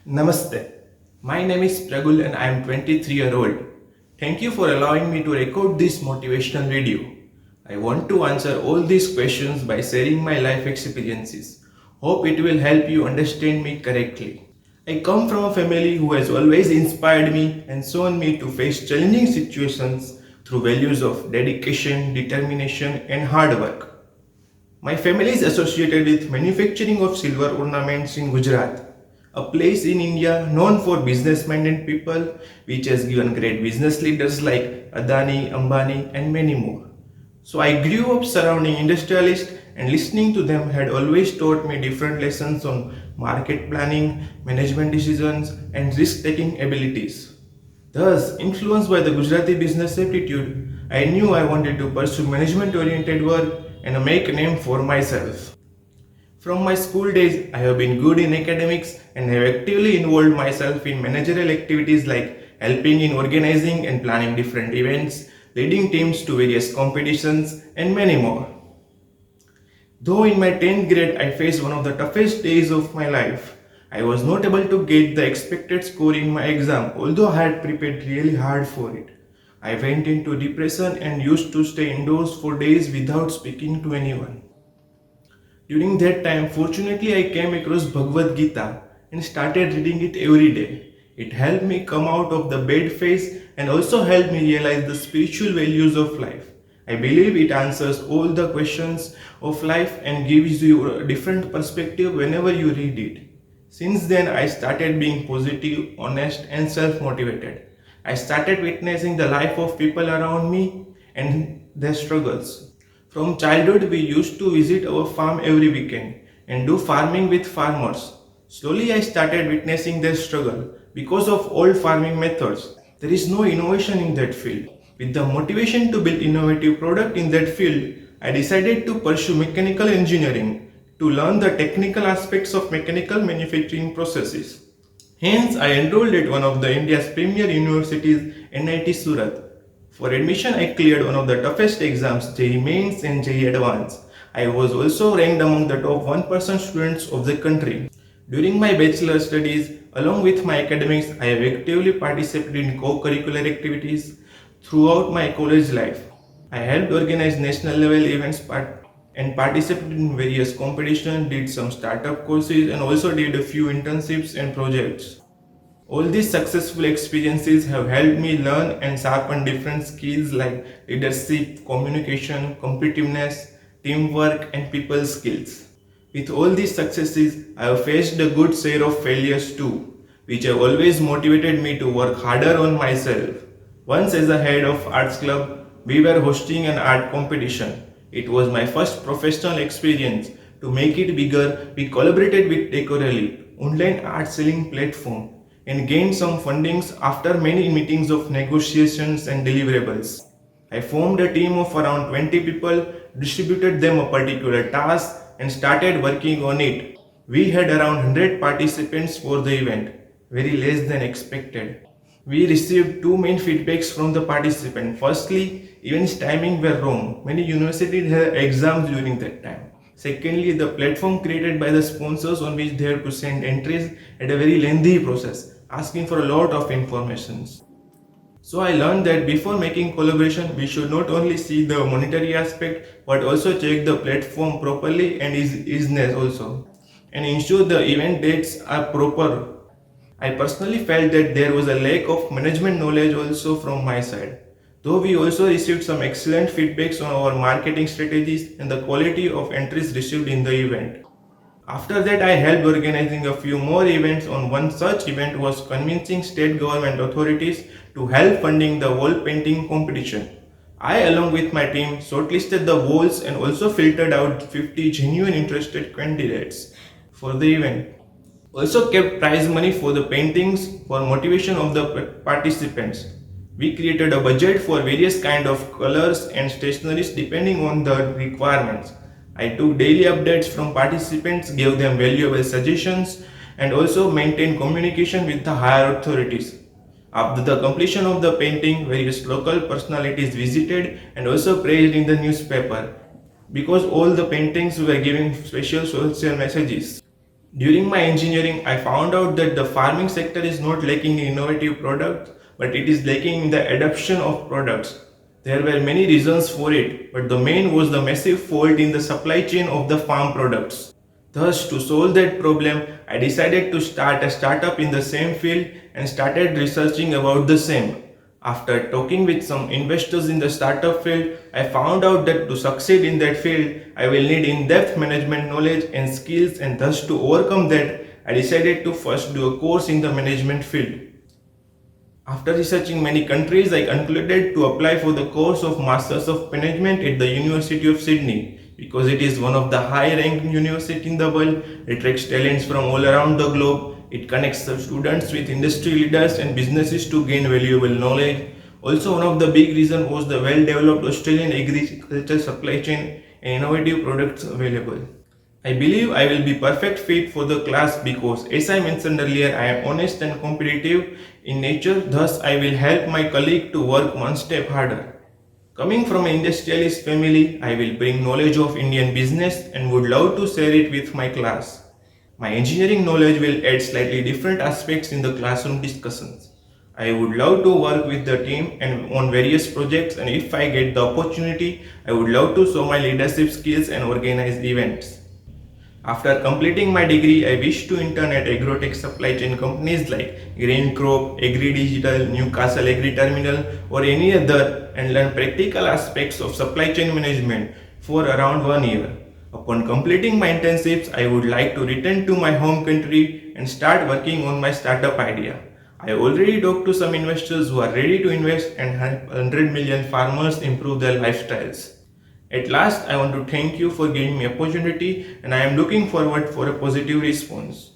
Namaste. My name is Pragul and I am 23-year-old. Thank you for allowing me to record this motivational video. I want to answer all these questions by sharing my life experiences. Hope it will help you understand me correctly. I come from a family who has always inspired me and shown me to face challenging situations through values of dedication, determination, and hard work. My family is associated with manufacturing of silver ornaments in Gujarat, a place in India known for businessmen and people which has given great business leaders like Adani, Ambani and many more. So I grew up surrounding industrialists and listening to them had always taught me different lessons on market planning, management decisions and risk-taking abilities. Thus, influenced by the Gujarati business aptitude, I knew I wanted to pursue management oriented work and make a name for myself. From my school days, I have been good in academics and have actively involved myself in managerial activities like helping in organizing and planning different events, leading teams to various competitions, and many more. Though in my 10th grade I faced one of the toughest days of my life, I was not able to get the expected score in my exam, although I had prepared really hard for it. I went into depression and used to stay indoors for days without speaking to anyone. During that time, fortunately, I came across Bhagavad Gita and started reading it every day. It helped me come out of the bad phase and also helped me realize the spiritual values of life. I believe it answers all the questions of life and gives you a different perspective whenever you read it. Since then, I started being positive, honest, and self motivated. I started witnessing the life of people around me and their struggles. From childhood, we used to visit our farm every weekend and do farming with farmers. Slowly, I started witnessing their struggle because of old farming methods. There is no innovation in that field. With the motivation to build innovative product in that field, I decided to pursue mechanical engineering to learn the technical aspects of mechanical manufacturing processes. Hence, I enrolled at one of the India's premier universities, NIT Surat. For admission, I cleared one of the toughest exams, JEE Mains and JEE Advanced. I was also ranked among the top 1% students of the country. During my bachelor studies, along with my academics, I have actively participated in co-curricular activities throughout my college life. I helped organize national level events and participated in various competitions, did some startup courses, and also did a few internships and projects. All these successful experiences have helped me learn and sharpen different skills like leadership, communication, competitiveness, teamwork, and people skills. With all these successes, I have faced a good share of failures too, which have always motivated me to work harder on myself. Once, as a head of arts club, we were hosting an art competition. It was my first professional experience. To make it bigger, we collaborated with Decorally, online art selling platform, and gained some fundings after many meetings of negotiations and deliverables. I formed a team of around 20 people, distributed them a particular task, and started working on it. We had around 100 participants for the event, very less than expected. We received two main feedbacks from the participant. Firstly, events timing were wrong. Many universities had exams during that time. Secondly, the platform created by the sponsors on which they have to send entries had a very lengthy process, asking for a lot of information. So I learned that before making collaboration, we should not only see the monetary aspect, but also check the platform properly and its easiness also, and ensure the event dates are proper. I personally felt that there was a lack of management knowledge also from my side. Though we also received some excellent feedbacks on our marketing strategies and the quality of entries received in the event. After that, I helped organizing a few more events. On one such event was convincing state government authorities to help funding the wall painting competition. I, along with my team, shortlisted the walls and also filtered out 50 genuine interested candidates for the event. Also kept prize money for the paintings for motivation of the participants. We created a budget for various kind of colors and stationeries depending on the requirements. I took daily updates from participants, gave them valuable suggestions, and also maintained communication with the higher authorities. After the completion of the painting, various local personalities visited and also praised in the newspaper because all the paintings were giving special social messages. During my engineering, I found out that the farming sector is not lacking in innovative products, but it is lacking in the adoption of products. There were many reasons for it, but the main was the massive fault in the supply chain of the farm products. Thus, to solve that problem, I decided to start a startup in the same field and started researching about the same. After talking with some investors in the startup field, I found out that to succeed in that field, I will need in depth management knowledge and skills, and thus to overcome that, I decided to first do a course in the management field. After researching many countries, I concluded to apply for the course of Masters of Management at the University of Sydney because it is one of the high-ranked universities in the world. It attracts talents from all around the globe. It connects the students with industry leaders and businesses to gain valuable knowledge. Also, one of the big reasons was the well-developed Australian agriculture supply chain and innovative products available. I believe I will be perfect fit for the class because as I mentioned earlier, I am honest and competitive in nature, thus I will help my colleague to work one step harder. Coming from an industrialist family, I will bring knowledge of Indian business and would love to share it with my class. My engineering knowledge will add slightly different aspects in the classroom discussions. I would love to work with the team and on various projects, and if I get the opportunity, I would love to show my leadership skills and organize events. After completing my degree, I wish to intern at agrotech supply chain companies like Green Crop, Agri Digital, Newcastle Agri Terminal, or any other and learn practical aspects of supply chain management for around 1 year. Upon completing my internships, I would like to return to my home country and start working on my startup idea. I already talked to some investors who are ready to invest and help 100 million farmers improve their lifestyles. At last, I want to thank you for giving me opportunity and I am looking forward for a positive response.